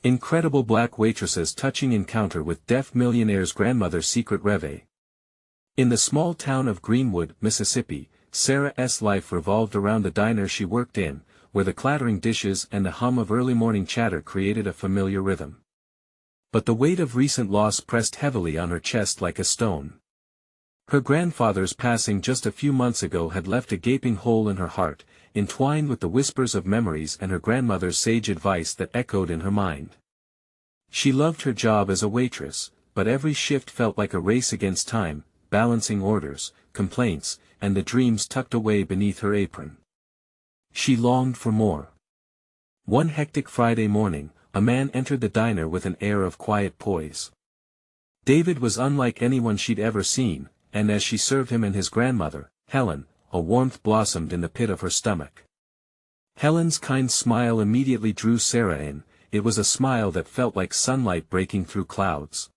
Incredible black waitress's touching encounter with deaf millionaire's grandmother's secret REVE. In the small town of Greenwood, Mississippi, Sarah's life revolved around the diner she worked in, where the clattering dishes and the hum of early morning chatter created a familiar rhythm. But the weight of recent loss pressed heavily on her chest like a stone. Her grandfather's passing just a few months ago had left a gaping hole in her heart, entwined with the whispers of memories and her grandmother's sage advice that echoed in her mind. She loved her job as a waitress, but every shift felt like a race against time, balancing orders, complaints, and the dreams tucked away beneath her apron. She longed for more. One hectic Friday morning, a man entered the diner with an air of quiet poise. David was unlike anyone she'd ever seen, and as she served him and his grandmother, Helen, a warmth blossomed in the pit of her stomach. Helen's kind smile immediately drew Sarah in. It was a smile that felt like sunlight breaking through clouds.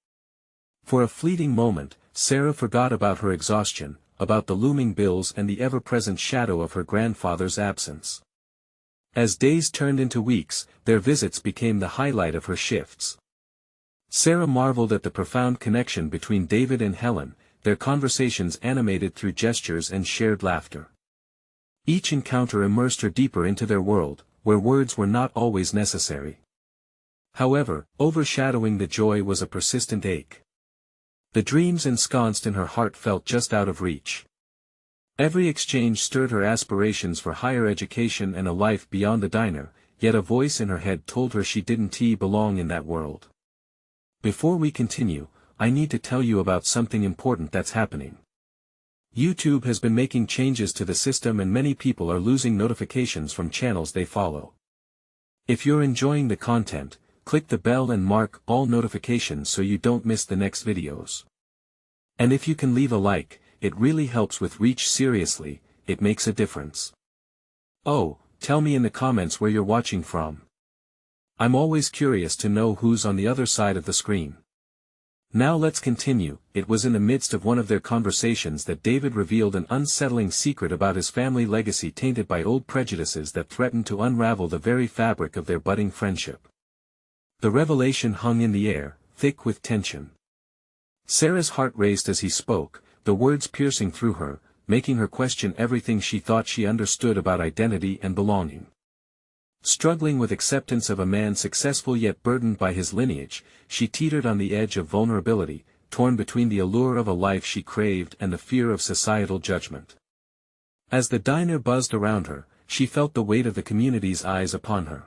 For a fleeting moment, Sarah forgot about her exhaustion, about the looming bills and the ever-present shadow of her grandfather's absence. As days turned into weeks, their visits became the highlight of her shifts. Sarah marveled at the profound connection between David and Helen, their conversations animated through gestures and shared laughter. Each encounter immersed her deeper into their world, where words were not always necessary. However, overshadowing the joy was a persistent ache. The dreams ensconced in her heart felt just out of reach. Every exchange stirred her aspirations for higher education and a life beyond the diner, yet a voice in her head told her she didn't belong in that world. Before we continue, I need to tell you about something important that's happening. YouTube has been making changes to the system and many people are losing notifications from channels they follow. If you're enjoying the content, click the bell and mark all notifications so you don't miss the next videos. And if you can leave a like, it really helps with reach. Seriously, it makes a difference. Oh, tell me in the comments where you're watching from. I'm always curious to know who's on the other side of the screen. Now let's continue. It was in the midst of one of their conversations that David revealed an unsettling secret about his family legacy tainted by old prejudices that threatened to unravel the very fabric of their budding friendship. The revelation hung in the air, thick with tension. Sarah's heart raced as he spoke, the words piercing through her, making her question everything she thought she understood about identity and belonging. Struggling with acceptance of a man successful yet burdened by his lineage, she teetered on the edge of vulnerability, torn between the allure of a life she craved and the fear of societal judgment. As the diner buzzed around her, she felt the weight of the community's eyes upon her.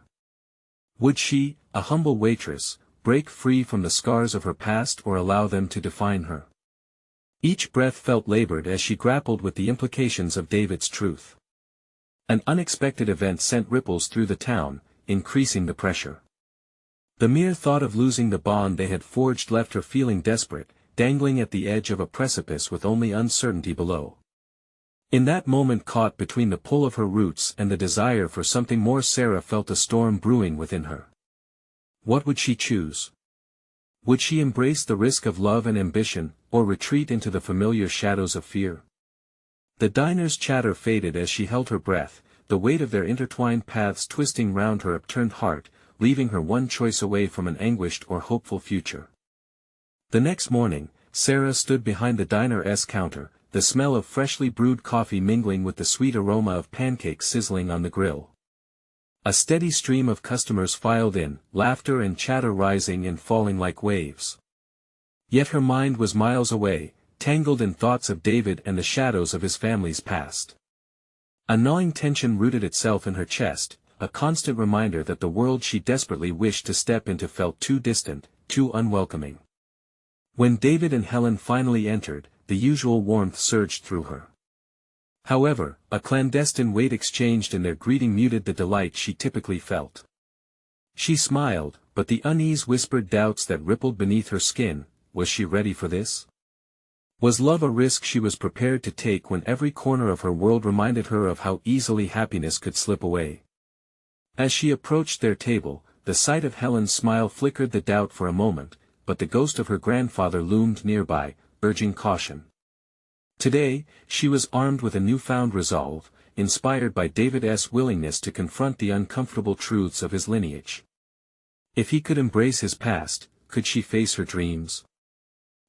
Would she, a humble waitress, break free from the scars of her past or allow them to define her? Each breath felt labored as she grappled with the implications of David's truth. An unexpected event sent ripples through the town, increasing the pressure. The mere thought of losing the bond they had forged left her feeling desperate, dangling at the edge of a precipice with only uncertainty below. In that moment caught between the pull of her roots and the desire for something more, Sarah felt a storm brewing within her. What would she choose? Would she embrace the risk of love and ambition, or retreat into the familiar shadows of fear? The diner's chatter faded as she held her breath, the weight of their intertwined paths twisting round her upturned heart, leaving her one choice away from an anguished or hopeful future. The next morning, Sarah stood behind the diner's counter, the smell of freshly brewed coffee mingling with the sweet aroma of pancakes sizzling on the grill. A steady stream of customers filed in, laughter and chatter rising and falling like waves. Yet her mind was miles away, tangled in thoughts of David and the shadows of his family's past. A gnawing tension rooted itself in her chest, a constant reminder that the world she desperately wished to step into felt too distant, too unwelcoming. When David and Helen finally entered, the usual warmth surged through her. However, a clandestine wait exchanged in their greeting muted the delight she typically felt. She smiled, but the unease whispered doubts that rippled beneath her skin. Was she ready for this? Was love a risk she was prepared to take when every corner of her world reminded her of how easily happiness could slip away? As she approached their table, the sight of Helen's smile flickered the doubt for a moment, but the ghost of her grandfather loomed nearby, urging caution. Today, she was armed with a newfound resolve, inspired by David's willingness to confront the uncomfortable truths of his lineage. If he could embrace his past, could she face her dreams?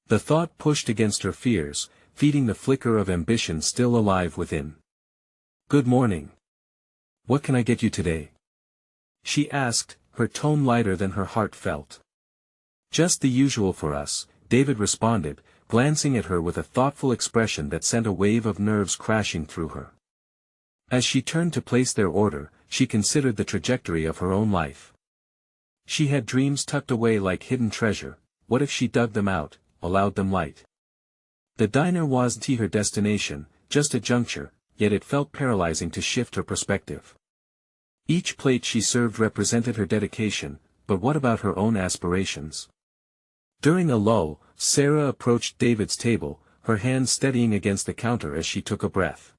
The thought pushed against her fears, feeding the flicker of ambition still alive within. "Good morning. What can I get you today?" she asked, her tone lighter than her heart felt. "Just the usual for us," David responded, glancing at her with a thoughtful expression that sent a wave of nerves crashing through her. As she turned to place their order, she considered the trajectory of her own life. She had dreams tucked away like hidden treasure. What if she dug them out, allowed them light? The diner wasn't her destination, just a juncture, yet it felt paralyzing to shift her perspective. Each plate she served represented her dedication, but what about her own aspirations? During a lull, Sarah approached David's table, her hand steadying against the counter as she took a breath.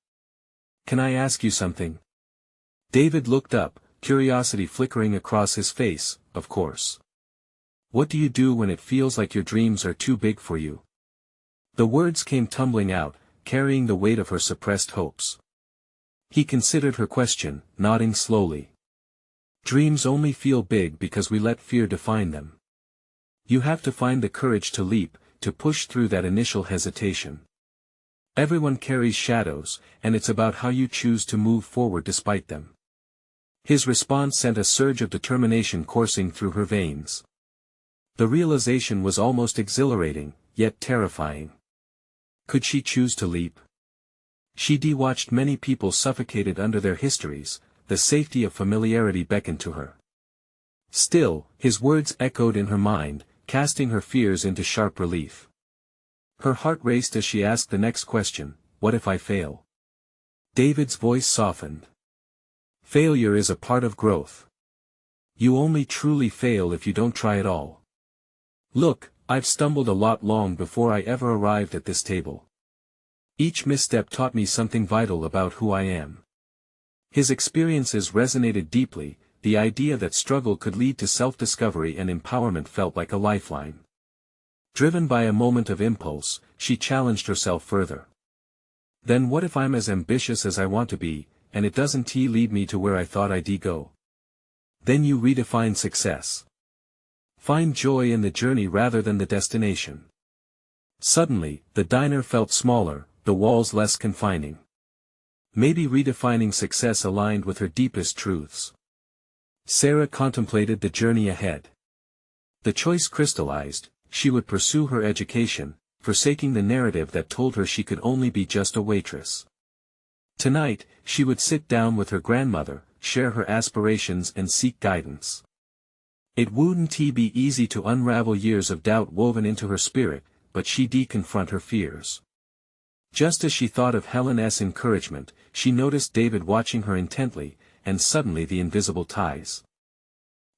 "Can I ask you something?" David looked up, curiosity flickering across his face. "Of course. What do you do when it feels like your dreams are too big for you?" The words came tumbling out, carrying the weight of her suppressed hopes. He considered her question, nodding slowly. "Dreams only feel big because we let fear define them. You have to find the courage to leap, to push through that initial hesitation. Everyone carries shadows, and it's about how you choose to move forward despite them." His response sent a surge of determination coursing through her veins. The realization was almost exhilarating, yet terrifying. Could she choose to leap? She'd watched many people suffocated under their histories, the safety of familiarity beckoned to her. Still, his words echoed in her mind, casting her fears into sharp relief. Her heart raced as she asked the next question, "What if I fail?" David's voice softened. "Failure is a part of growth. You only truly fail if you don't try at all. Look, I've stumbled a lot long before I ever arrived at this table. Each misstep taught me something vital about who I am." His experiences resonated deeply. The idea that struggle could lead to self-discovery and empowerment felt like a lifeline. Driven by a moment of impulse, she challenged herself further. "Then what if I'm as ambitious as I want to be, and it doesn't lead me to where I thought I'd go?" "Then you redefine success. Find joy in the journey rather than the destination." Suddenly, the diner felt smaller, the walls less confining. Maybe redefining success aligned with her deepest truths. Sarah contemplated the journey ahead. The choice crystallized: she would pursue her education, forsaking the narrative that told her she could only be just a waitress. Tonight, she would sit down with her grandmother, share her aspirations and seek guidance. It wouldn't be easy to unravel years of doubt woven into her spirit, but she'd confront her fears. Just as she thought of Helen's encouragement, she noticed David watching her intently, and suddenly the invisible ties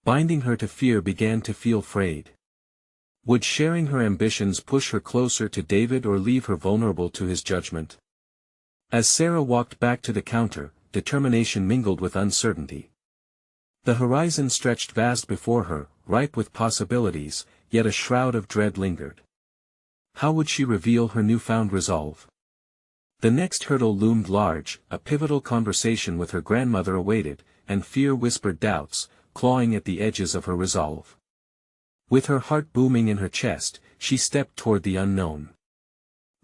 binding her to fear began to feel frayed. Would sharing her ambitions push her closer to David or leave her vulnerable to his judgment? As Sarah walked back to the counter, determination mingled with uncertainty. The horizon stretched vast before her, ripe with possibilities, yet a shroud of dread lingered. How would she reveal her newfound resolve? The next hurdle loomed large. A pivotal conversation with her grandmother awaited, and fear whispered doubts, clawing at the edges of her resolve. With her heart booming in her chest, she stepped toward the unknown.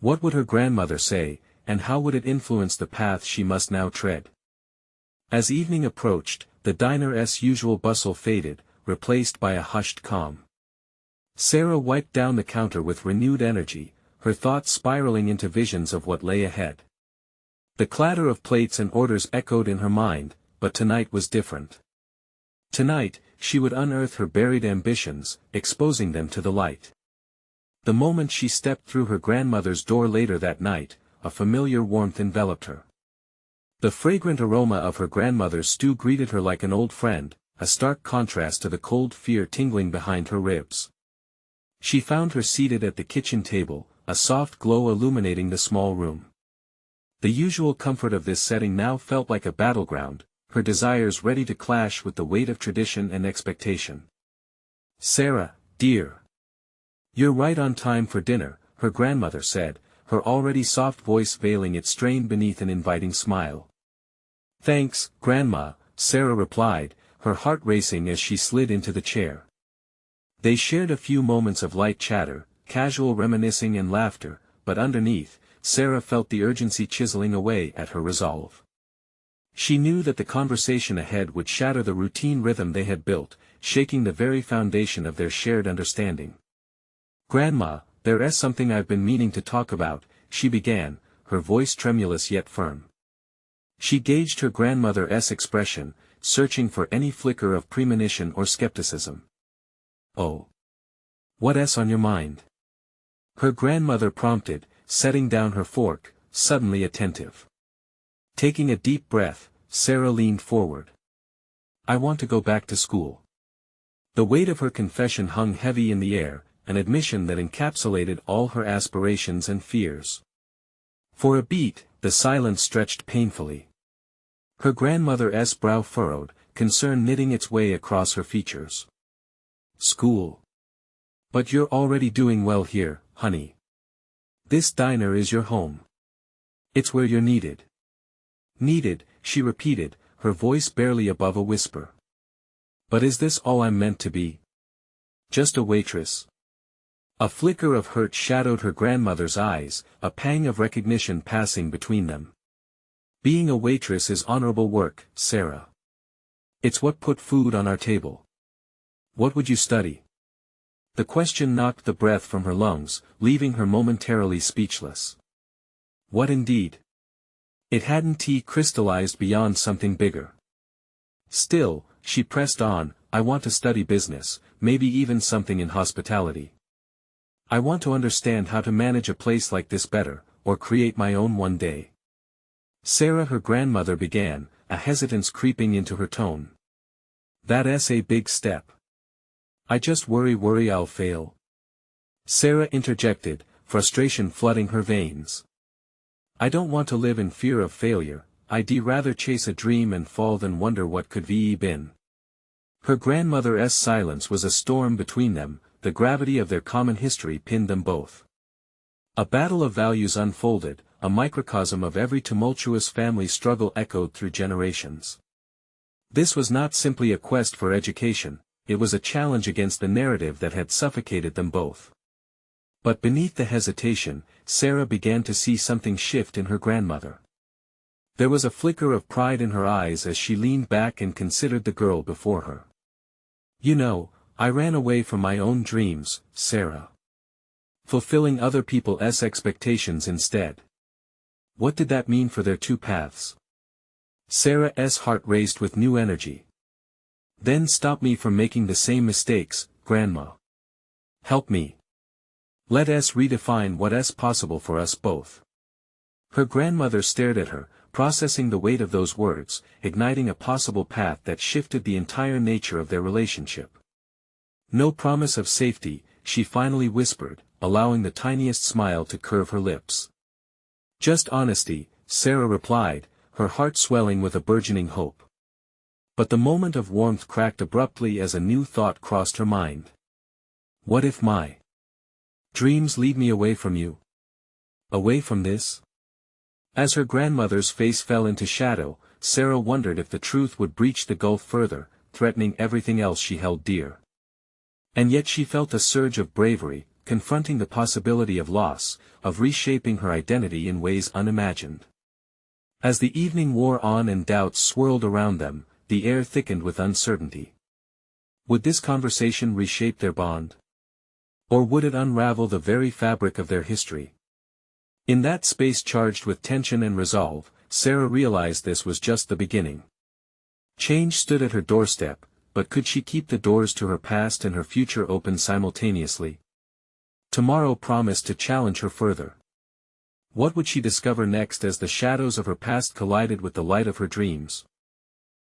What would her grandmother say, and how would it influence the path she must now tread? As evening approached, the diner's usual bustle faded, replaced by a hushed calm. Sarah wiped down the counter with renewed energy, her thoughts spiraling into visions of what lay ahead. The clatter of plates and orders echoed in her mind, but tonight was different. Tonight, she would unearth her buried ambitions, exposing them to the light. The moment she stepped through her grandmother's door later that night, a familiar warmth enveloped her. The fragrant aroma of her grandmother's stew greeted her like an old friend, a stark contrast to the cold fear tingling behind her ribs. She found her seated at the kitchen table, a soft glow illuminating the small room. The usual comfort of this setting now felt like a battleground, her desires ready to clash with the weight of tradition and expectation. "Sarah, dear. You're right on time for dinner," her grandmother said, her already soft voice veiling its strain beneath an inviting smile. "Thanks, Grandma," Sarah replied, her heart racing as she slid into the chair. They shared a few moments of light chatter, casual reminiscing and laughter, but underneath, Sarah felt the urgency chiseling away at her resolve. She knew that the conversation ahead would shatter the routine rhythm they had built, shaking the very foundation of their shared understanding. "Grandma, there's something I've been meaning to talk about," she began, her voice tremulous yet firm. She gauged her grandmother's expression, searching for any flicker of premonition or skepticism. "Oh. What's on your mind?" her grandmother prompted, setting down her fork, suddenly attentive. Taking a deep breath, Sarah leaned forward. "I want to go back to school." The weight of her confession hung heavy in the air, an admission that encapsulated all her aspirations and fears. For a beat, the silence stretched painfully. Her grandmother's brow furrowed, concern knitting its way across her features. "School? But you're already doing well here, honey. This diner is your home. It's where you're needed." "Needed," she repeated, her voice barely above a whisper. "But is this all I'm meant to be? Just a waitress?" A flicker of hurt shadowed her grandmother's eyes, a pang of recognition passing between them. "Being a waitress is honorable work, Sarah. It's what put food on our table. What would you study?" The question knocked the breath from her lungs, leaving her momentarily speechless. What indeed? It hadn't crystallized beyond something bigger. Still, she pressed on, "I want to study business, maybe even something in hospitality. I want to understand how to manage a place like this better, or create my own one day." "Sarah," her grandmother began, a hesitance creeping into her tone. "That's a big step. I just worry I'll fail." Sarah interjected, frustration flooding her veins. "I don't want to live in fear of failure, I'd rather chase a dream and fall than wonder what could have been." Her grandmother's silence was a storm between them, the gravity of their common history pinned them both. A battle of values unfolded, a microcosm of every tumultuous family struggle echoed through generations. This was not simply a quest for education, it was a challenge against the narrative that had suffocated them both. But beneath the hesitation, Sarah began to see something shift in her grandmother. There was a flicker of pride in her eyes as she leaned back and considered the girl before her. "You know, I ran away from my own dreams, Sarah. Fulfilling other people's expectations instead." What did that mean for their two paths? Sarah's heart raced with new energy. "Then stop me from making the same mistakes, Grandma. Help me. Let us redefine what's possible for us both." Her grandmother stared at her, processing the weight of those words, igniting a possible path that shifted the entire nature of their relationship. "No promise of safety," she finally whispered, allowing the tiniest smile to curve her lips. "Just honesty," Sarah replied, her heart swelling with a burgeoning hope. But the moment of warmth cracked abruptly as a new thought crossed her mind. What if my dreams lead me away from you? Away from this? As her grandmother's face fell into shadow, Sarah wondered if the truth would breach the gulf further, threatening everything else she held dear. And yet she felt a surge of bravery, confronting the possibility of loss, of reshaping her identity in ways unimagined. As the evening wore on and doubts swirled around them, the air thickened with uncertainty. Would this conversation reshape their bond? Or would it unravel the very fabric of their history? In that space charged with tension and resolve, Sarah realized this was just the beginning. Change stood at her doorstep, but could she keep the doors to her past and her future open simultaneously? Tomorrow promised to challenge her further. What would she discover next as the shadows of her past collided with the light of her dreams?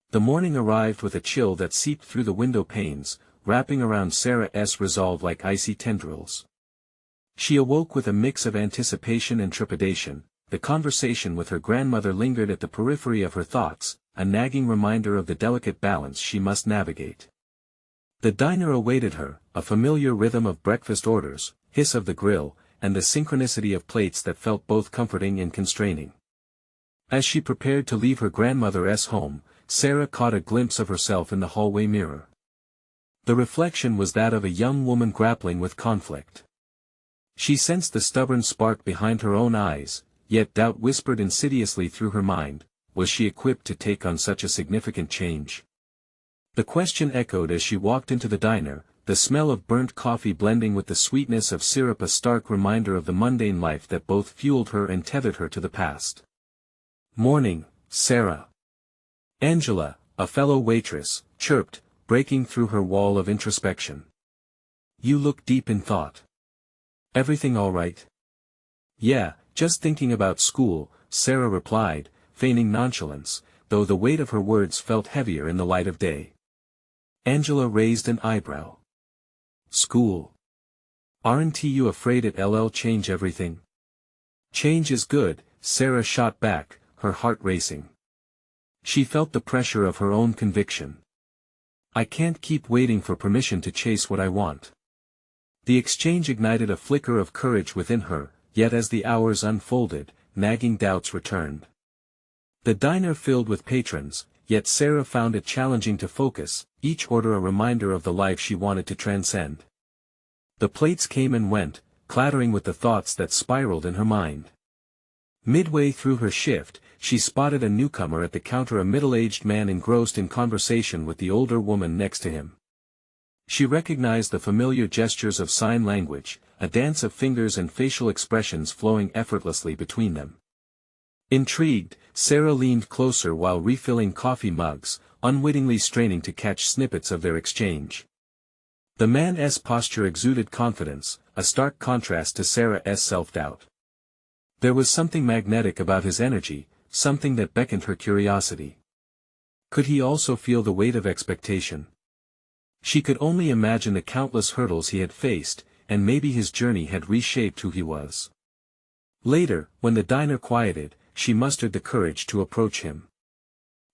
The morning arrived with a chill that seeped through the window panes, wrapping around Sarah's resolve like icy tendrils. She awoke with a mix of anticipation and trepidation. The conversation with her grandmother lingered at the periphery of her thoughts, a nagging reminder of the delicate balance she must navigate. The diner awaited her, a familiar rhythm of breakfast orders, hiss of the grill, and the synchronicity of plates that felt both comforting and constraining. As she prepared to leave her grandmother's home, Sarah caught a glimpse of herself in the hallway mirror. The reflection was that of a young woman grappling with conflict. She sensed the stubborn spark behind her own eyes, yet doubt whispered insidiously through her mind. Was she equipped to take on such a significant change? The question echoed as she walked into the diner, the smell of burnt coffee blending with the sweetness of syrup, a stark reminder of the mundane life that both fueled her and tethered her to the past. "Morning, Sarah." Angela, a fellow waitress, chirped, breaking through her wall of introspection. "You look deep in thought. Everything all right?" "Yeah, just thinking about school," Sarah replied, feigning nonchalance, though the weight of her words felt heavier in the light of day. Angela raised an eyebrow. "School? Aren't you afraid it'll change everything?" "Change is good," Sarah shot back, her heart racing. She felt the pressure of her own conviction. "I can't keep waiting for permission to chase what I want." The exchange ignited a flicker of courage within her, yet as the hours unfolded, nagging doubts returned. The diner filled with patrons, yet Sarah found it challenging to focus, each order a reminder of the life she wanted to transcend. The plates came and went, clattering with the thoughts that spiraled in her mind. Midway through her shift, she spotted a newcomer at the counter, a middle-aged man engrossed in conversation with the older woman next to him. She recognized the familiar gestures of sign language, a dance of fingers and facial expressions flowing effortlessly between them. Intrigued, Sarah leaned closer while refilling coffee mugs, unwittingly straining to catch snippets of their exchange. The man's posture exuded confidence, a stark contrast to Sarah's self-doubt. There was something magnetic about his energy, something that beckoned her curiosity. Could he also feel the weight of expectation? She could only imagine the countless hurdles he had faced, and maybe his journey had reshaped who he was. Later, when the diner quieted, she mustered the courage to approach him.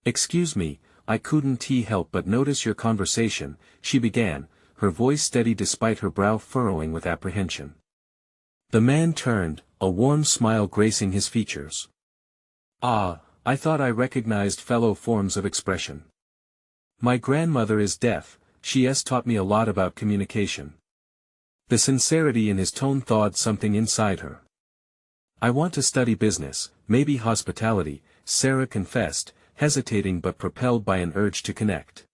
"Excuse me, I couldn't help but notice your conversation," she began, her voice steady despite her brow furrowing with apprehension. The man turned, a warm smile gracing his features. "Ah, I thought I recognized fellow forms of expression. My grandmother is deaf, she's taught me a lot about communication." The sincerity in his tone thawed something inside her. "I want to study business, maybe hospitality," Sarah confessed, hesitating but propelled by an urge to connect.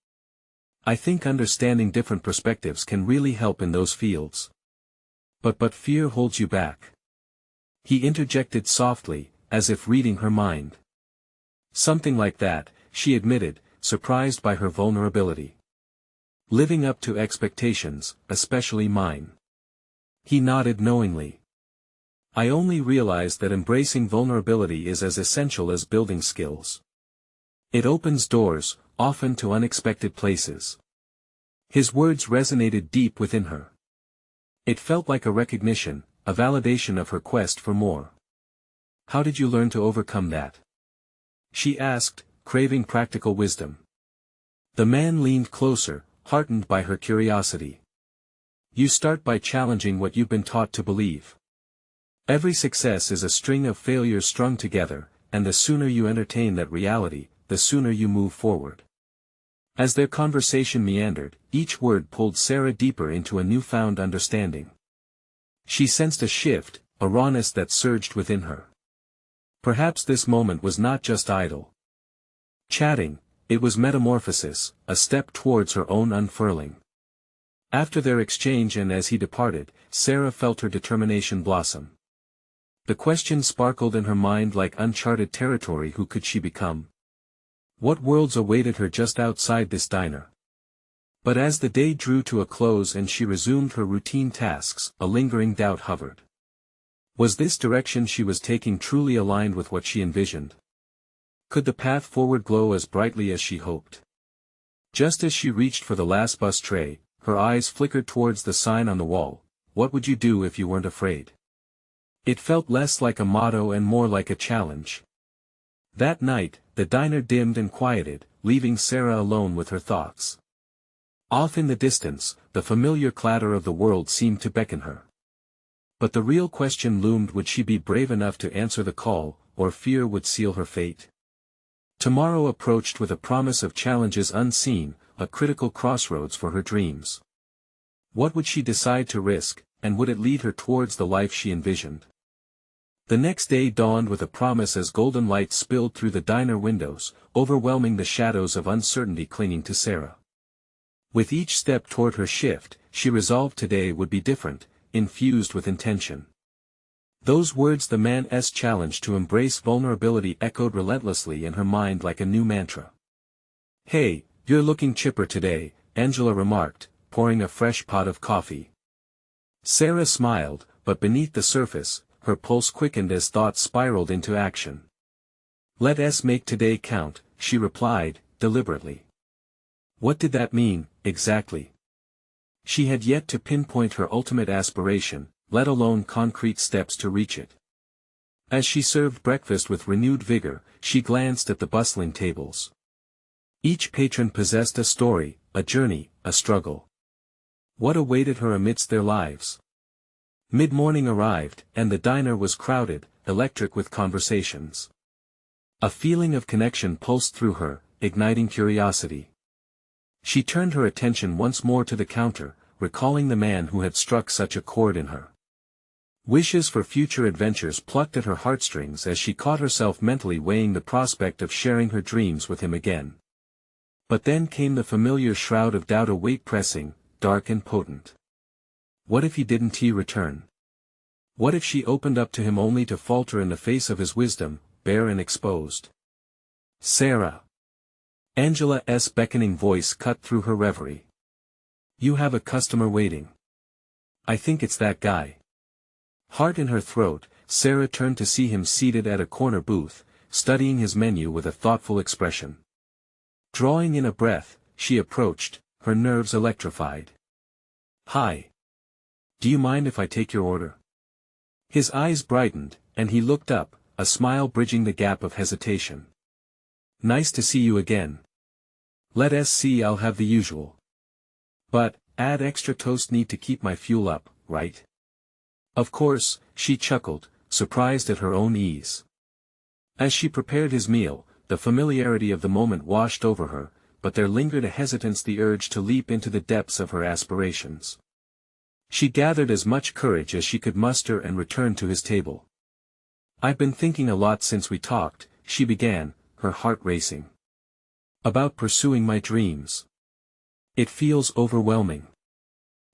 "I think understanding different perspectives can really help in those fields." But fear holds you back." He interjected softly, as if reading her mind. "Something like that," she admitted, surprised by her vulnerability. "Living up to expectations, especially mine." He nodded knowingly. "I only realized that embracing vulnerability is as essential as building skills. It opens doors, often to unexpected places." His words resonated deep within her. It felt like a recognition, a validation of her quest for more. "How did you learn to overcome that?" she asked, craving practical wisdom. The man leaned closer, heartened by her curiosity. "You start by challenging what you've been taught to believe. Every success is a string of failures strung together, and the sooner you entertain that reality, the sooner you move forward." As their conversation meandered, each word pulled Sarah deeper into a newfound understanding. She sensed a shift, a rawness that surged within her. Perhaps this moment was not just idle chatting, it was metamorphosis, a step towards her own unfurling. After their exchange and as he departed, Sarah felt her determination blossom. The question sparkled in her mind like uncharted territory: who could she become? What worlds awaited her just outside this diner? But as the day drew to a close and she resumed her routine tasks, a lingering doubt hovered. Was this direction she was taking truly aligned with what she envisioned? Could the path forward glow as brightly as she hoped? Just as she reached for the last bus tray, her eyes flickered towards the sign on the wall, "What would you do if you weren't afraid?" It felt less like a motto and more like a challenge. That night, the diner dimmed and quieted, leaving Sarah alone with her thoughts. Off in the distance, the familiar clatter of the world seemed to beckon her. But the real question loomed: would she be brave enough to answer the call, or fear would seal her fate? Tomorrow approached with a promise of challenges unseen, a critical crossroads for her dreams. What would she decide to risk, and would it lead her towards the life she envisioned? The next day dawned with a promise as golden light spilled through the diner windows, overwhelming the shadows of uncertainty clinging to Sarah. With each step toward her shift, she resolved today would be different, infused with intention. Those words, the man's challenge to embrace vulnerability, echoed relentlessly in her mind like a new mantra. "Hey, you're looking chipper today," Angela remarked, pouring a fresh pot of coffee. Sarah smiled, but beneath the surface, her pulse quickened as thoughts spiraled into action. "Let's make today count," she replied, deliberately. What did that mean, exactly? She had yet to pinpoint her ultimate aspiration, let alone concrete steps to reach it. As she served breakfast with renewed vigor, she glanced at the bustling tables. Each patron possessed a story, a journey, a struggle. What awaited her amidst their lives? Mid-morning arrived, and the diner was crowded, electric with conversations. A feeling of connection pulsed through her, igniting curiosity. She turned her attention once more to the counter, recalling the man who had struck such a chord in her. Wishes for future adventures plucked at her heartstrings as she caught herself mentally weighing the prospect of sharing her dreams with him again. But then came the familiar shroud of doubt, a weight pressing, dark and potent. What if he didn't return? What if she opened up to him only to falter in the face of his wisdom, bare and exposed? "Sarah." Angela's beckoning voice cut through her reverie. "You have a customer waiting." "I think it's that guy." Heart in her throat, Sarah turned to see him seated at a corner booth, studying his menu with a thoughtful expression. Drawing in a breath, she approached, her nerves electrified. "Hi. Do you mind if I take your order?" His eyes brightened, and he looked up, a smile bridging the gap of hesitation. "Nice to see you again. Let's see, I'll have the usual. But, add extra toast, need to keep my fuel up, right?" "Of course," she chuckled, surprised at her own ease. As she prepared his meal, the familiarity of the moment washed over her, but there lingered a hesitance, the urge to leap into the depths of her aspirations. She gathered as much courage as she could muster and returned to his table. "I've been thinking a lot since we talked," she began, her heart racing. "About pursuing my dreams. It feels overwhelming."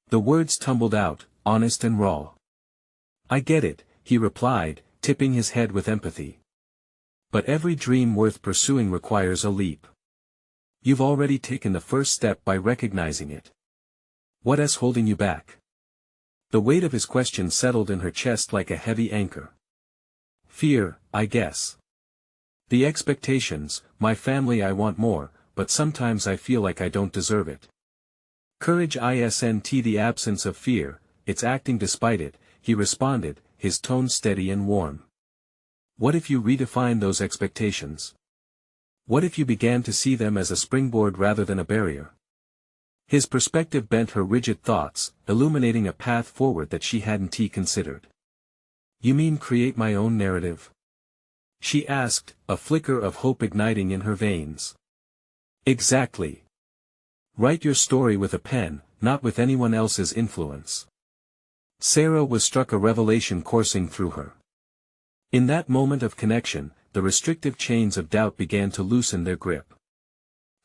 The words tumbled out, honest and raw. "I get it," he replied, tipping his head with empathy. "But every dream worth pursuing requires a leap. You've already taken the first step by recognizing it. What's holding you back?" The weight of his question settled in her chest like a heavy anchor. "Fear, I guess. The expectations, my family. I want more, but sometimes I feel like I don't deserve it. Courage isn't the absence of fear, it's acting despite it," he responded, his tone steady and warm. "What if you redefine those expectations? What if you began to see them as a springboard rather than a barrier?" His perspective bent her rigid thoughts, illuminating a path forward that she hadn't considered. "You mean create my own narrative?" she asked, a flicker of hope igniting in her veins. "Exactly. Write your story with a pen, not with anyone else's influence." Sarah was struck, a revelation coursing through her. In that moment of connection, the restrictive chains of doubt began to loosen their grip.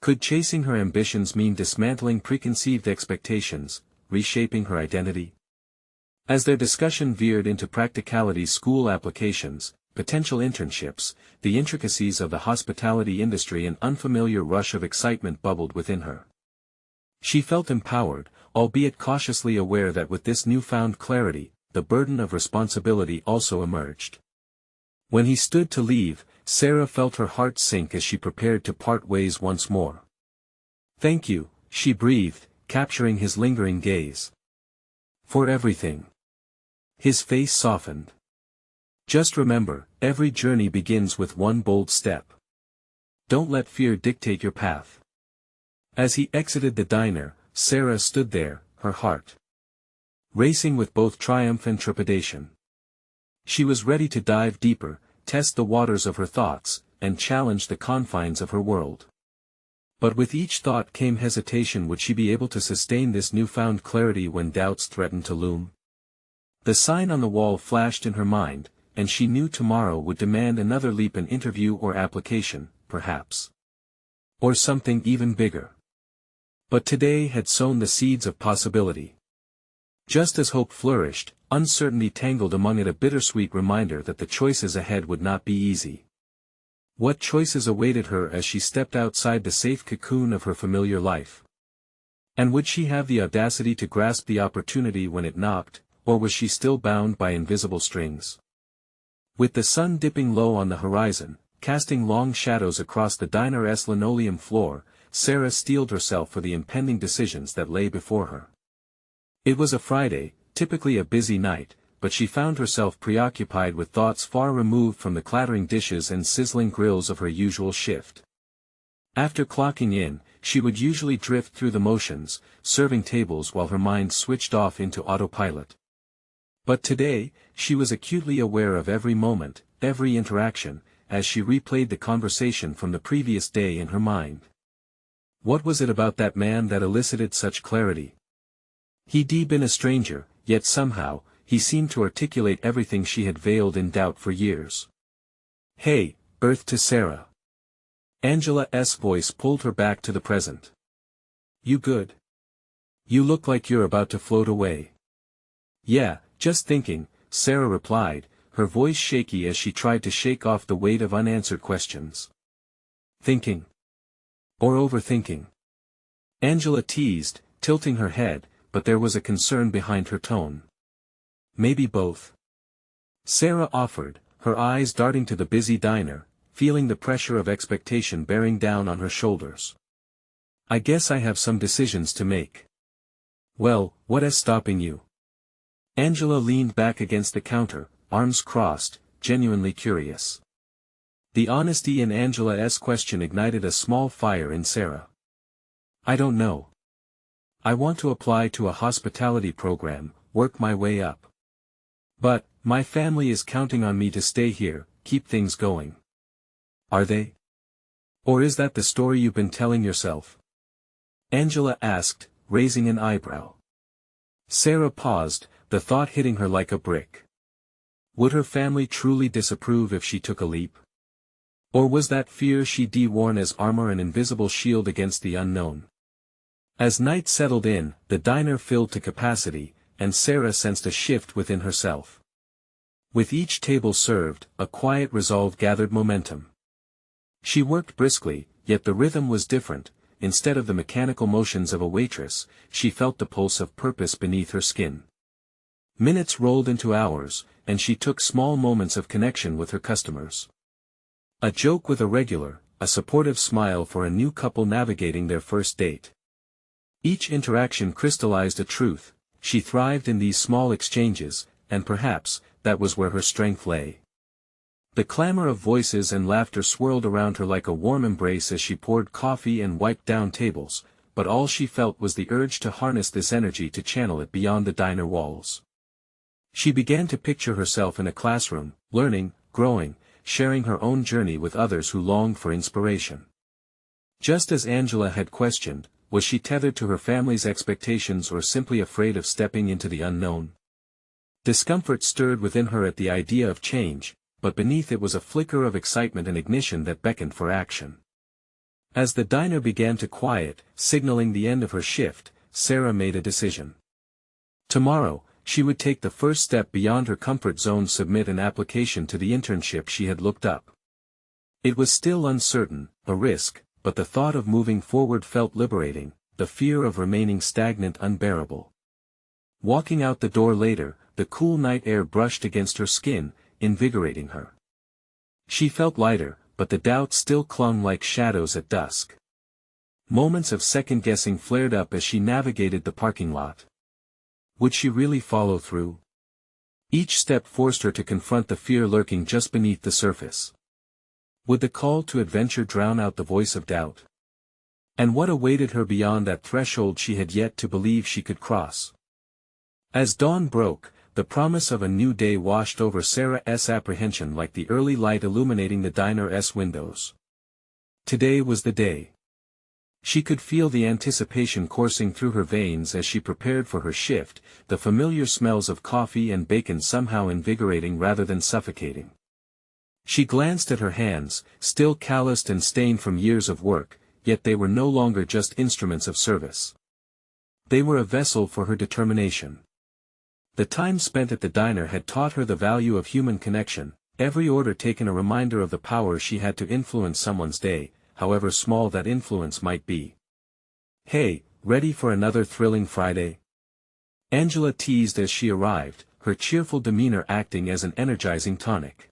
Could chasing her ambitions mean dismantling preconceived expectations, reshaping her identity? As their discussion veered into practicalities, school applications, potential internships, the intricacies of the hospitality industry, an unfamiliar rush of excitement bubbled within her. She felt empowered, albeit cautiously aware that with this newfound clarity, the burden of responsibility also emerged. When he stood to leave, Sarah felt her heart sink as she prepared to part ways once more. "Thank you," she breathed, capturing his lingering gaze. "For everything." His face softened. "Just remember, every journey begins with one bold step. Don't let fear dictate your path." As he exited the diner, Sarah stood there, her heart racing with both triumph and trepidation. She was ready to dive deeper, test the waters of her thoughts, and challenge the confines of her world. But with each thought came hesitation. Would she be able to sustain this newfound clarity when doubts threatened to loom? The sign on the wall flashed in her mind, and she knew tomorrow would demand another leap, an interview or application, perhaps. Or something even bigger. But today had sown the seeds of possibility. Just as hope flourished, uncertainty tangled among it, a bittersweet reminder that the choices ahead would not be easy. What choices awaited her as she stepped outside the safe cocoon of her familiar life? And would she have the audacity to grasp the opportunity when it knocked, or was she still bound by invisible strings? With the sun dipping low on the horizon, casting long shadows across the diner's linoleum floor, Sarah steeled herself for the impending decisions that lay before her. It was a Friday, typically a busy night, but she found herself preoccupied with thoughts far removed from the clattering dishes and sizzling grills of her usual shift. After clocking in, she would usually drift through the motions, serving tables while her mind switched off into autopilot. But today, she was acutely aware of every moment, every interaction, as she replayed the conversation from the previous day in her mind. What was it about that man that elicited such clarity? He'd been a stranger, yet somehow, he seemed to articulate everything she had veiled in doubt for years. "Hey, Earth," to Sarah. Angela's voice pulled her back to the present. "You good? You look like you're about to float away." "Yeah, just thinking," Sarah replied, her voice shaky as she tried to shake off the weight of unanswered questions. "Thinking? Or overthinking?" Angela teased, tilting her head, but there was a concern behind her tone. "Maybe both," Sarah offered, her eyes darting to the busy diner, feeling the pressure of expectation bearing down on her shoulders. "I guess I have some decisions to make." "Well, what is stopping you?" Angela leaned back against the counter, arms crossed, genuinely curious. The honesty in Angela's question ignited a small fire in Sarah. "I don't know. I want to apply to a hospitality program, work my way up. But, my family is counting on me to stay here, keep things going." "Are they? Or is that the story you've been telling yourself?" Angela asked, raising an eyebrow. Sarah paused, the thought hitting her like a brick. Would her family truly disapprove if she took a leap? Or was that fear she'd worn as armor, an invisible shield against the unknown? As night settled in, the diner filled to capacity, and Sarah sensed a shift within herself. With each table served, a quiet resolve gathered momentum. She worked briskly, yet the rhythm was different. Instead of the mechanical motions of a waitress, she felt the pulse of purpose beneath her skin. Minutes rolled into hours, and she took small moments of connection with her customers. A joke with a regular, a supportive smile for a new couple navigating their first date. Each interaction crystallized a truth: she thrived in these small exchanges, and perhaps, that was where her strength lay. The clamor of voices and laughter swirled around her like a warm embrace as she poured coffee and wiped down tables, but all she felt was the urge to harness this energy, to channel it beyond the diner walls. She began to picture herself in a classroom, learning, growing, sharing her own journey with others who longed for inspiration. Just as Angela had questioned, was she tethered to her family's expectations or simply afraid of stepping into the unknown? Discomfort stirred within her at the idea of change, but beneath it was a flicker of excitement and ignition that beckoned for action. As the diner began to quiet, signaling the end of her shift, Sarah made a decision. Tomorrow, she would take the first step beyond her comfort zone, submit an application to the internship she had looked up. It was still uncertain, a risk, but the thought of moving forward felt liberating, the fear of remaining stagnant unbearable. Walking out the door later, the cool night air brushed against her skin, invigorating her. She felt lighter, but the doubts still clung like shadows at dusk. Moments of second-guessing flared up as she navigated the parking lot. Would she really follow through? Each step forced her to confront the fear lurking just beneath the surface. Would the call to adventure drown out the voice of doubt? And what awaited her beyond that threshold she had yet to believe she could cross? As dawn broke, the promise of a new day washed over Sarah's apprehension like the early light illuminating the diner's windows. Today was the day. She could feel the anticipation coursing through her veins as she prepared for her shift, the familiar smells of coffee and bacon somehow invigorating rather than suffocating. She glanced at her hands, still calloused and stained from years of work, yet they were no longer just instruments of service. They were a vessel for her determination. The time spent at the diner had taught her the value of human connection, every order taken a reminder of the power she had to influence someone's day, however small that influence might be. "Hey, ready for another thrilling Friday?" Angela teased as she arrived, her cheerful demeanor acting as an energizing tonic.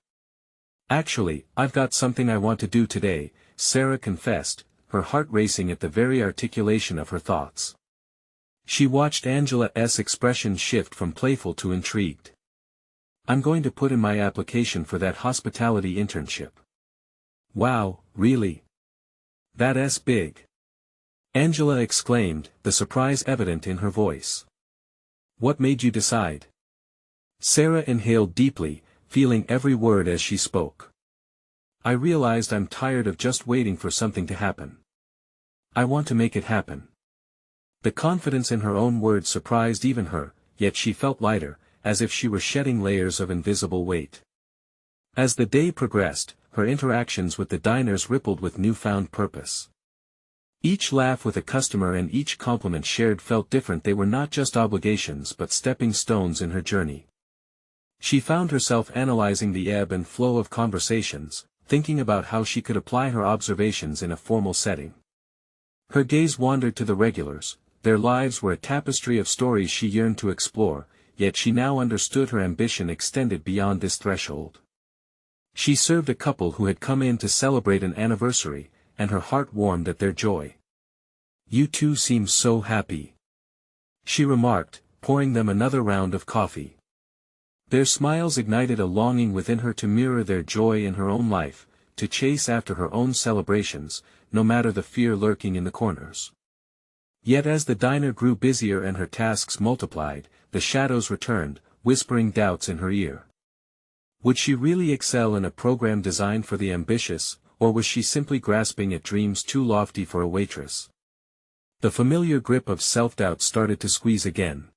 "Actually, I've got something I want to do today," Sarah confessed, her heart racing at the very articulation of her thoughts. She watched Angela's expression shift from playful to intrigued. "I'm going to put in my application for that hospitality internship." "Wow, really? That's big," Angela exclaimed, the surprise evident in her voice. "What made you decide?" Sarah inhaled deeply, feeling every word as she spoke. "I realized I'm tired of just waiting for something to happen. I want to make it happen." The confidence in her own words surprised even her, yet she felt lighter, as if she were shedding layers of invisible weight. As the day progressed, her interactions with the diners rippled with newfound purpose. Each laugh with a customer and each compliment shared felt different. They were not just obligations but stepping stones in her journey. She found herself analyzing the ebb and flow of conversations, thinking about how she could apply her observations in a formal setting. Her gaze wandered to the regulars. Their lives were a tapestry of stories she yearned to explore, yet she now understood her ambition extended beyond this threshold. She served a couple who had come in to celebrate an anniversary, and her heart warmed at their joy. "You two seem so happy," she remarked, pouring them another round of coffee. Their smiles ignited a longing within her to mirror their joy in her own life, to chase after her own celebrations, no matter the fear lurking in the corners. Yet as the diner grew busier and her tasks multiplied, the shadows returned, whispering doubts in her ear. Would she really excel in a program designed for the ambitious, or was she simply grasping at dreams too lofty for a waitress? The familiar grip of self-doubt started to squeeze again.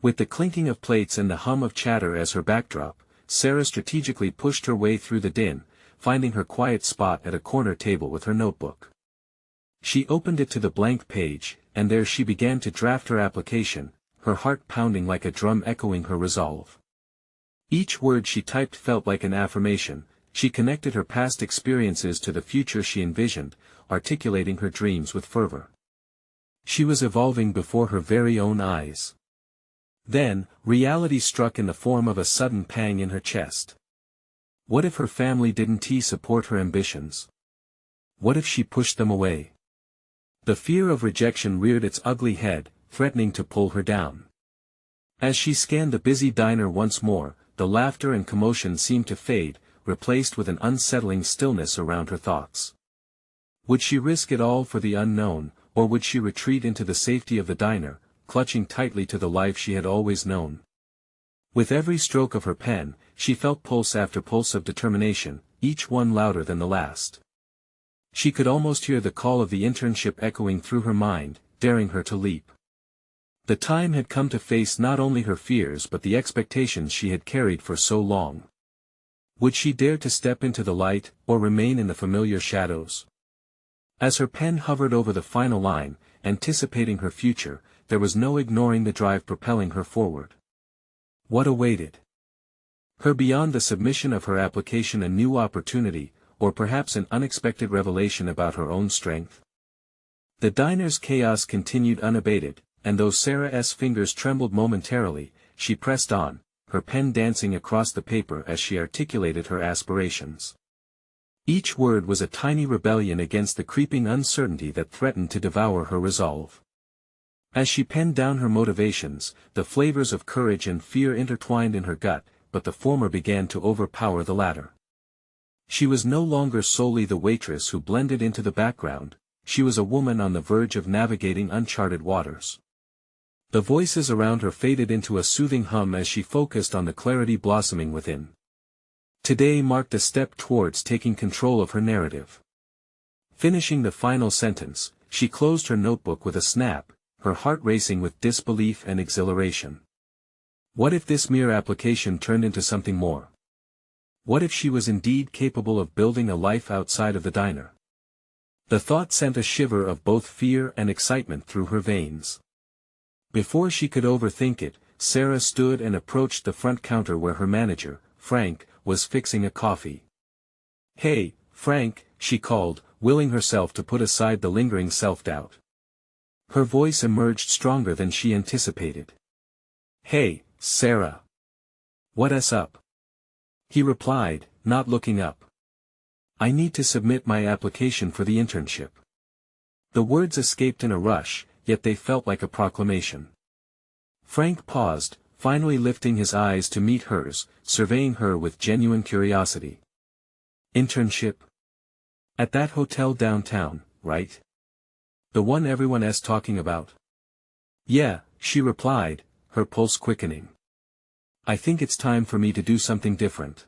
With the clinking of plates and the hum of chatter as her backdrop, Sarah strategically pushed her way through the din, finding her quiet spot at a corner table with her notebook. She opened it to the blank page, and there she began to draft her application, her heart pounding like a drum echoing her resolve. Each word she typed felt like an affirmation. She connected her past experiences to the future she envisioned, articulating her dreams with fervor. She was evolving before her very own eyes. Then, reality struck in the form of a sudden pang in her chest. What if her family didn't support her ambitions? What if she pushed them away? The fear of rejection reared its ugly head, threatening to pull her down. As she scanned the busy diner once more, the laughter and commotion seemed to fade, replaced with an unsettling stillness around her thoughts. Would she risk it all for the unknown, or would she retreat into the safety of the diner, clutching tightly to the life she had always known? With every stroke of her pen, she felt pulse after pulse of determination, each one louder than the last. She could almost hear the call of the internship echoing through her mind, daring her to leap. The time had come to face not only her fears but the expectations she had carried for so long. Would she dare to step into the light, or remain in the familiar shadows? As her pen hovered over the final line, anticipating her future, there was no ignoring the drive propelling her forward. What awaited her beyond the submission of her application? A new opportunity, or perhaps an unexpected revelation about her own strength? The diner's chaos continued unabated, and though Sarah's fingers trembled momentarily, she pressed on, her pen dancing across the paper as she articulated her aspirations. Each word was a tiny rebellion against the creeping uncertainty that threatened to devour her resolve. As she penned down her motivations, the flavors of courage and fear intertwined in her gut, but the former began to overpower the latter. She was no longer solely the waitress who blended into the background, she was a woman on the verge of navigating uncharted waters. The voices around her faded into a soothing hum as she focused on the clarity blossoming within. Today marked a step towards taking control of her narrative. Finishing the final sentence, she closed her notebook with a snap, her heart racing with disbelief and exhilaration. What if this mere application turned into something more? What if she was indeed capable of building a life outside of the diner? The thought sent a shiver of both fear and excitement through her veins. Before she could overthink it, Sarah stood and approached the front counter where her manager, Frank, was fixing a coffee. "Hey, Frank," she called, willing herself to put aside the lingering self-doubt. Her voice emerged stronger than she anticipated. "Hey, Sarah. What's up?" he replied, not looking up. "I need to submit my application for the internship." The words escaped in a rush, yet they felt like a proclamation. Frank paused, finally lifting his eyes to meet hers, surveying her with genuine curiosity. "Internship? At that hotel downtown, right? The one everyone's talking about?" "Yeah," she replied, her pulse quickening. "I think it's time for me to do something different.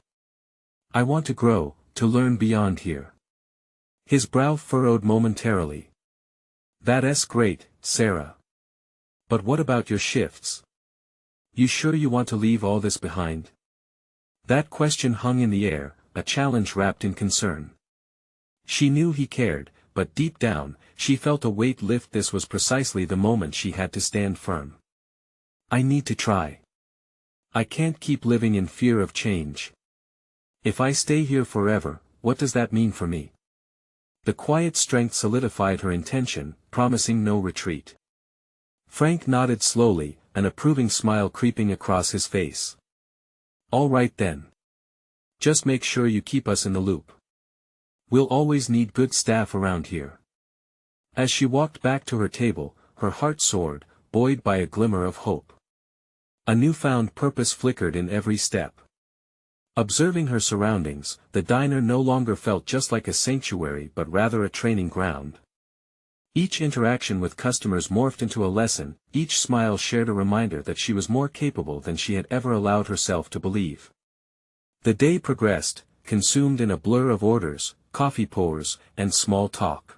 I want to grow, to learn beyond here." His brow furrowed momentarily. "That's great, Sarah. But what about your shifts? You sure you want to leave all this behind?" That question hung in the air, a challenge wrapped in concern. She knew he cared, but deep down, she felt a weight lift. This was precisely the moment she had to stand firm. "I need to try. I can't keep living in fear of change. If I stay here forever, what does that mean for me?" The quiet strength solidified her intention, promising no retreat. Frank nodded slowly, an approving smile creeping across his face. "All right then. Just make sure you keep us in the loop. We'll always need good staff around here." As she walked back to her table, her heart soared, buoyed by a glimmer of hope. A newfound purpose flickered in every step. Observing her surroundings, the diner no longer felt just like a sanctuary but rather a training ground. Each interaction with customers morphed into a lesson, each smile shared a reminder that she was more capable than she had ever allowed herself to believe. The day progressed, consumed in a blur of orders, coffee pours, and small talk.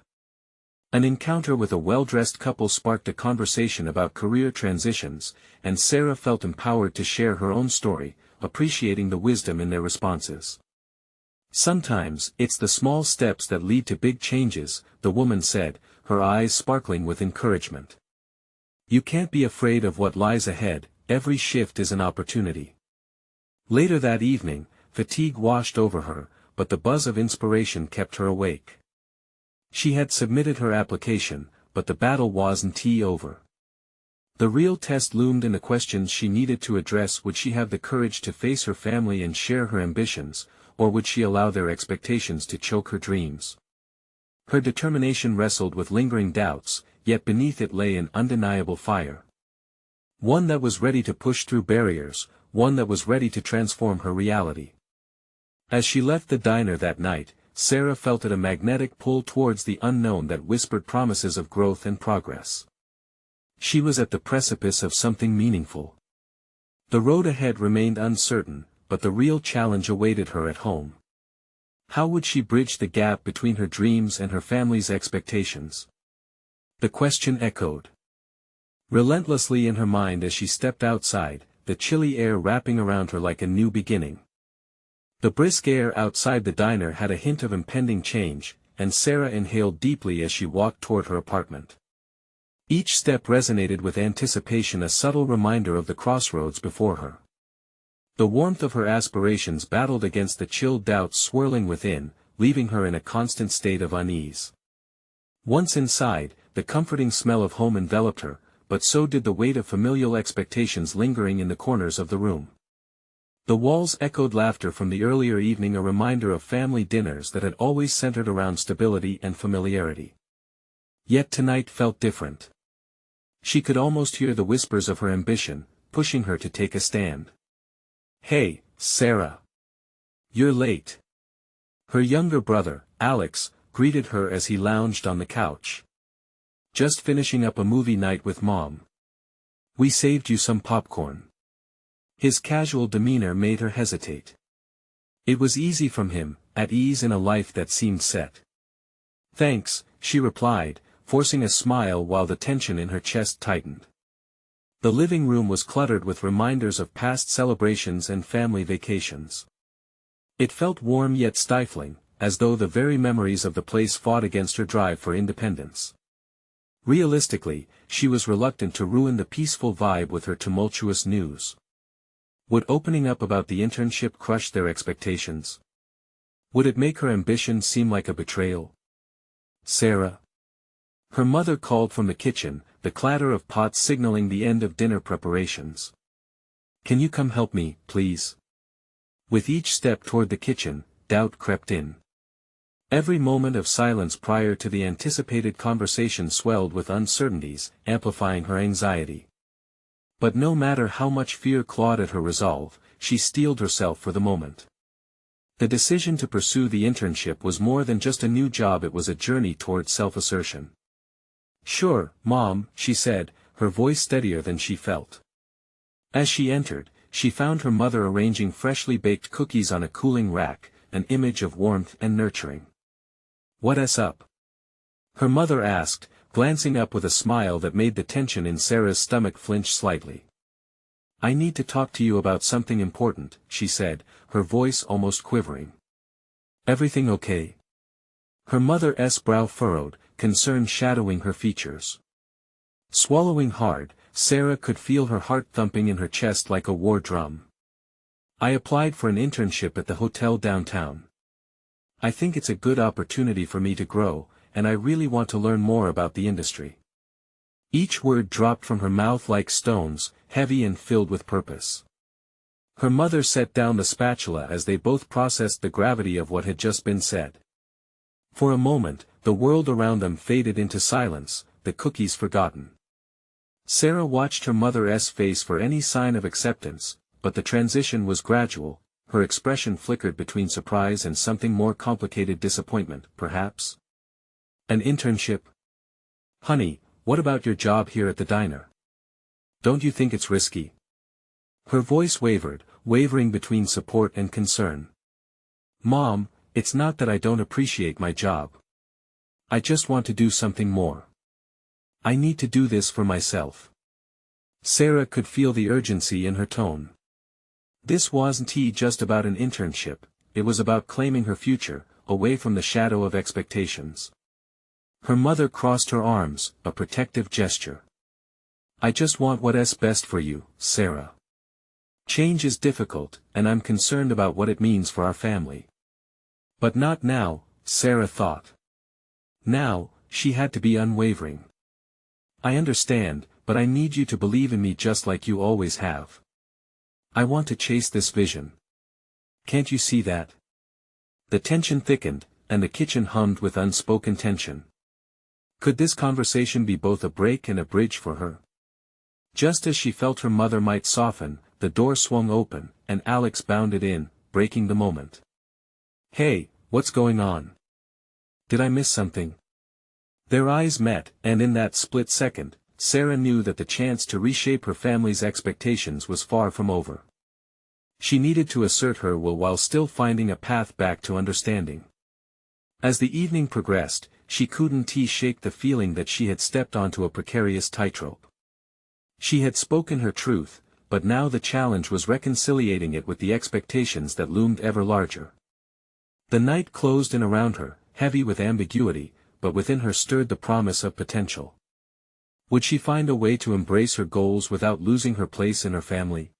An encounter with a well-dressed couple sparked a conversation about career transitions, and Sarah felt empowered to share her own story, appreciating the wisdom in their responses. "Sometimes it's the small steps that lead to big changes," the woman said, her eyes sparkling with encouragement. "You can't be afraid of what lies ahead, every shift is an opportunity." Later that evening, fatigue washed over her, but the buzz of inspiration kept her awake. She had submitted her application, but the battle wasn't over. The real test loomed in the questions she needed to address. Would she have the courage to face her family and share her ambitions, or would she allow their expectations to choke her dreams? Her determination wrestled with lingering doubts, yet beneath it lay an undeniable fire. One that was ready to push through barriers, one that was ready to transform her reality. As she left the diner that night, Sarah felt a magnetic pull towards the unknown that whispered promises of growth and progress. She was at the precipice of something meaningful. The road ahead remained uncertain, but the real challenge awaited her at home. How would she bridge the gap between her dreams and her family's expectations? The question echoed relentlessly in her mind as she stepped outside, the chilly air wrapping around her like a new beginning. The brisk air outside the diner had a hint of impending change, and Sarah inhaled deeply as she walked toward her apartment. Each step resonated with anticipation, a subtle reminder of the crossroads before her. The warmth of her aspirations battled against the chilled doubts swirling within, leaving her in a constant state of unease. Once inside, the comforting smell of home enveloped her, but so did the weight of familial expectations lingering in the corners of the room. The walls echoed laughter from the earlier evening, a reminder of family dinners that had always centered around stability and familiarity. Yet tonight felt different. She could almost hear the whispers of her ambition, pushing her to take a stand. "Hey, Sarah. You're late." Her younger brother, Alex, greeted her as he lounged on the couch. "Just finishing up a movie night with Mom. We saved you some popcorn." His casual demeanor made her hesitate. It was easy from him, at ease in a life that seemed set. "Thanks," she replied, forcing a smile while the tension in her chest tightened. The living room was cluttered with reminders of past celebrations and family vacations. It felt warm yet stifling, as though the very memories of the place fought against her drive for independence. Realistically, she was reluctant to ruin the peaceful vibe with her tumultuous news. Would opening up about the internship crush their expectations? Would it make her ambition seem like a betrayal? Sarah. Her mother called from the kitchen, the clatter of pots signaling the end of dinner preparations. Can you come help me, please? With each step toward the kitchen, doubt crept in. Every moment of silence prior to the anticipated conversation swelled with uncertainties, amplifying her anxiety. But no matter how much fear clawed at her resolve, she steeled herself for the moment. The decision to pursue the internship was more than just a new job, it was a journey toward self-assertion. "Sure, Mom," she said, her voice steadier than she felt. As she entered, she found her mother arranging freshly baked cookies on a cooling rack, an image of warmth and nurturing. "What's up?" her mother asked, glancing up with a smile that made the tension in Sarah's stomach flinch slightly. "I need to talk to you about something important," she said, her voice almost quivering. "Everything okay?" Her mother's brow furrowed, concern shadowing her features. Swallowing hard, Sarah could feel her heart thumping in her chest like a war drum. "I applied for an internship at the hotel downtown. I think it's a good opportunity for me to grow, and I really want to learn more about the industry." Each word dropped from her mouth like stones, heavy and filled with purpose. Her mother set down the spatula as they both processed the gravity of what had just been said. For a moment, the world around them faded into silence, the cookies forgotten. Sarah watched her mother's face for any sign of acceptance, but the transition was gradual. Her expression flickered between surprise and something more complicated, disappointment, perhaps. "An internship? Honey, what about your job here at the diner? Don't you think it's risky?" Her voice wavered, wavering between support and concern. "Mom, it's not that I don't appreciate my job. I just want to do something more. I need to do this for myself." Sarah could feel the urgency in her tone. This wasn't just about an internship, it was about claiming her future, away from the shadow of expectations. Her mother crossed her arms, a protective gesture. "I just want what's best for you, Sarah. Change is difficult, and I'm concerned about what it means for our family." But not now, Sarah thought. Now, she had to be unwavering. "I understand, but I need you to believe in me just like you always have. I want to chase this vision. Can't you see that?" The tension thickened, and the kitchen hummed with unspoken tension. Could this conversation be both a break and a bridge for her? Just as she felt her mother might soften, the door swung open, and Alex bounded in, breaking the moment. "Hey, what's going on? Did I miss something?" Their eyes met, and in that split second, Sarah knew that the chance to reshape her family's expectations was far from over. She needed to assert her will while still finding a path back to understanding. As the evening progressed, she couldn't shake the feeling that she had stepped onto a precarious tightrope. She had spoken her truth, but now the challenge was reconciliating it with the expectations that loomed ever larger. The night closed in around her, heavy with ambiguity, but within her stirred the promise of potential. Would she find a way to embrace her goals without losing her place in her family?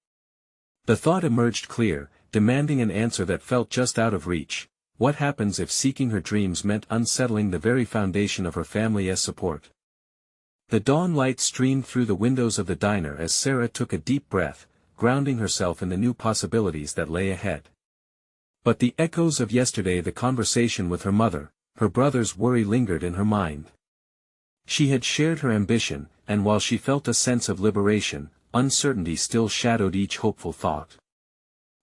The thought emerged clear, demanding an answer that felt just out of reach. What happens if seeking her dreams meant unsettling the very foundation of her family's support? The dawn light streamed through the windows of the diner as Sarah took a deep breath, grounding herself in the new possibilities that lay ahead. But the echoes of yesterday, the conversation with her mother, her brother's worry lingered in her mind. She had shared her ambition, and while she felt a sense of liberation, uncertainty still shadowed each hopeful thought.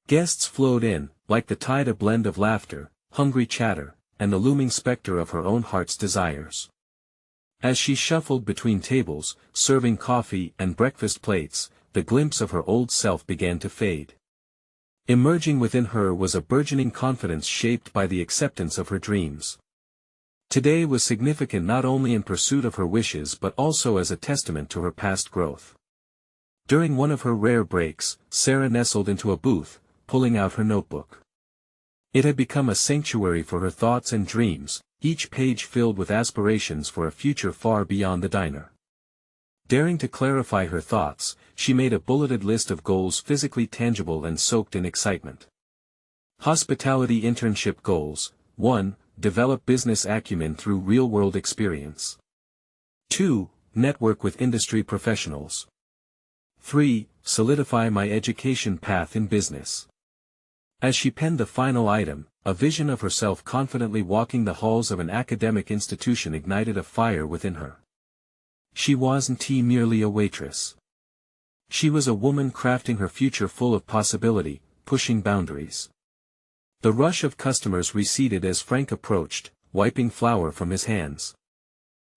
Guests flowed in, like the tide, a blend of laughter, hungry chatter, and the looming specter of her own heart's desires. As she shuffled between tables, serving coffee and breakfast plates, the glimpse of her old self began to fade. Emerging within her was a burgeoning confidence shaped by the acceptance of her dreams. Today was significant not only in pursuit of her wishes but also as a testament to her past growth. During one of her rare breaks, Sarah nestled into a booth, pulling out her notebook. It had become a sanctuary for her thoughts and dreams, each page filled with aspirations for a future far beyond the diner. Daring to clarify her thoughts, she made a bulleted list of goals physically tangible and soaked in excitement. Hospitality internship goals: 1. Develop business acumen through real-world experience. 2. Network with industry professionals. 3. Solidify my education path in business. As she penned the final item, a vision of herself confidently walking the halls of an academic institution ignited a fire within her. She wasn't merely a waitress. She was a woman crafting her future full of possibility, pushing boundaries. The rush of customers receded as Frank approached, wiping flour from his hands.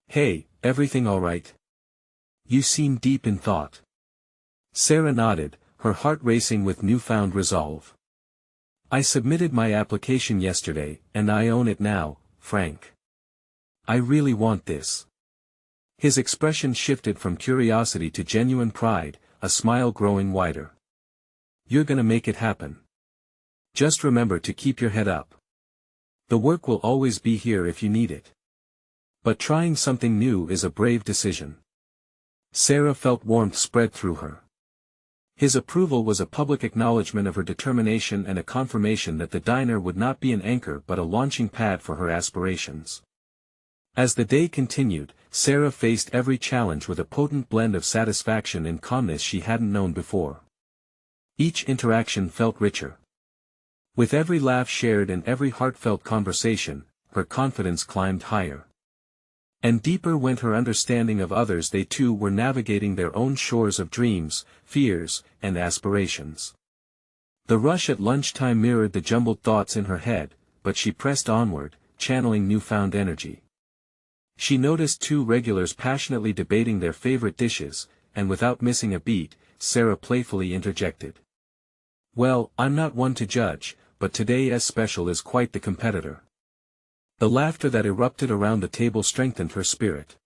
"Hey, everything all right? You seem deep in thought." Sarah nodded, her heart racing with newfound resolve. "I submitted my application yesterday, and I own it now, Frank. I really want this." His expression shifted from curiosity to genuine pride, a smile growing wider. "You're gonna make it happen. Just remember to keep your head up. The work will always be here if you need it. But trying something new is a brave decision." Sarah felt warmth spread through her. His approval was a public acknowledgement of her determination and a confirmation that the diner would not be an anchor but a launching pad for her aspirations. As the day continued, Sarah faced every challenge with a potent blend of satisfaction and calmness she hadn't known before. Each interaction felt richer. With every laugh shared and every heartfelt conversation, her confidence climbed higher. And deeper went her understanding of others. They too were navigating their own shores of dreams, fears, and aspirations. The rush at lunchtime mirrored the jumbled thoughts in her head, but she pressed onward, channeling newfound energy. She noticed two regulars passionately debating their favorite dishes, and without missing a beat, Sarah playfully interjected. "Well, I'm not one to judge, but today's special is quite the competitor." The laughter that erupted around the table strengthened her spirit.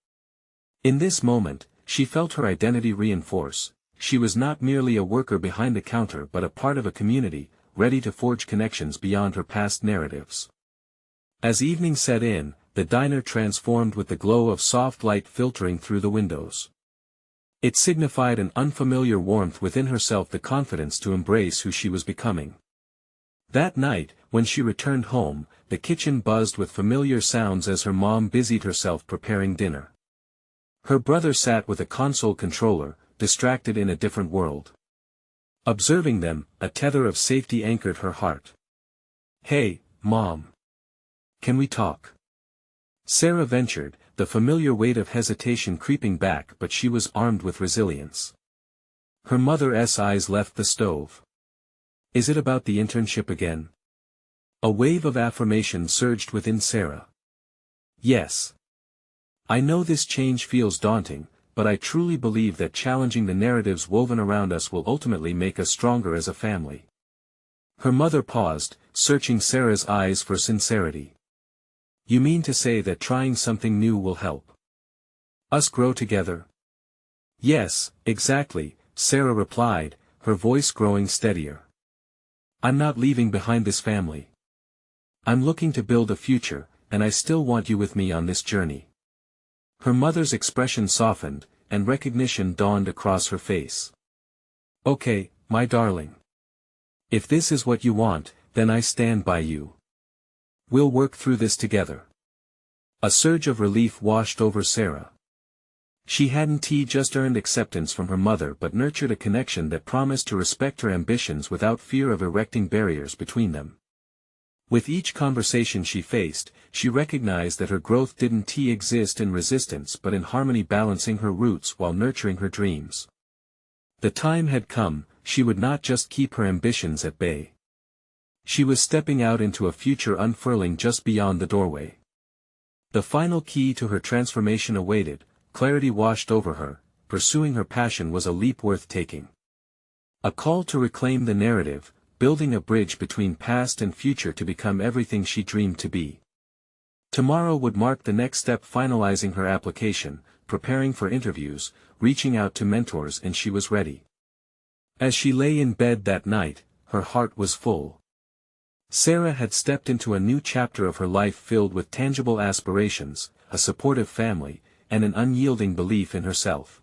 In this moment, she felt her identity reinforce. She was not merely a worker behind the counter but a part of a community, ready to forge connections beyond her past narratives. As evening set in, the diner transformed with the glow of soft light filtering through the windows. It signified an unfamiliar warmth within herself, the confidence to embrace who she was becoming. That night, when she returned home, the kitchen buzzed with familiar sounds as her mom busied herself preparing dinner. Her brother sat with a console controller, distracted in a different world. Observing them, a tether of safety anchored her heart. "Hey, Mom. Can we talk?" Sarah ventured, the familiar weight of hesitation creeping back, but she was armed with resilience. Her mother's eyes left the stove. "Is it about the internship again?" A wave of affirmation surged within Sarah. "Yes. I know this change feels daunting, but I truly believe that challenging the narratives woven around us will ultimately make us stronger as a family." Her mother paused, searching Sarah's eyes for sincerity. "You mean to say that trying something new will help us grow together?" "Yes, exactly," Sarah replied, her voice growing steadier. "I'm not leaving behind this family. I'm looking to build a future, and I still want you with me on this journey." Her mother's expression softened, and recognition dawned across her face. "Okay, my darling. If this is what you want, then I stand by you. We'll work through this together." A surge of relief washed over Sarah. She hadn't just earned acceptance from her mother but nurtured a connection that promised to respect her ambitions without fear of erecting barriers between them. With each conversation she faced, she recognized that her growth didn't exist in resistance but in harmony, balancing her roots while nurturing her dreams. The time had come, she would not just keep her ambitions at bay. She was stepping out into a future unfurling just beyond the doorway. The final key to her transformation awaited. Clarity washed over her. Pursuing her passion was a leap worth taking. A call to reclaim the narrative, building a bridge between past and future to become everything she dreamed to be. Tomorrow would mark the next step, finalizing her application, preparing for interviews, reaching out to mentors, and she was ready. As she lay in bed that night, her heart was full. Sarah had stepped into a new chapter of her life filled with tangible aspirations, a supportive family, and an unyielding belief in herself.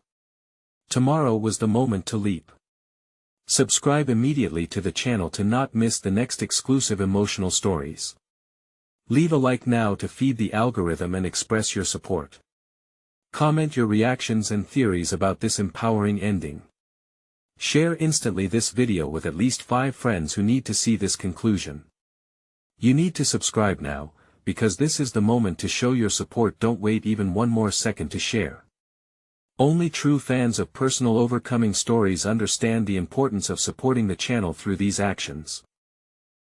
Tomorrow was the moment to leap. Subscribe immediately to the channel to not miss the next exclusive emotional stories. Leave a like now to feed the algorithm and express your support. Comment your reactions and theories about this empowering ending. Share instantly this video with at least 5 friends who need to see this conclusion. You need to subscribe now, because this is the moment to show your support. Don't wait even one more second to share. Only true fans of personal overcoming stories understand the importance of supporting the channel through these actions.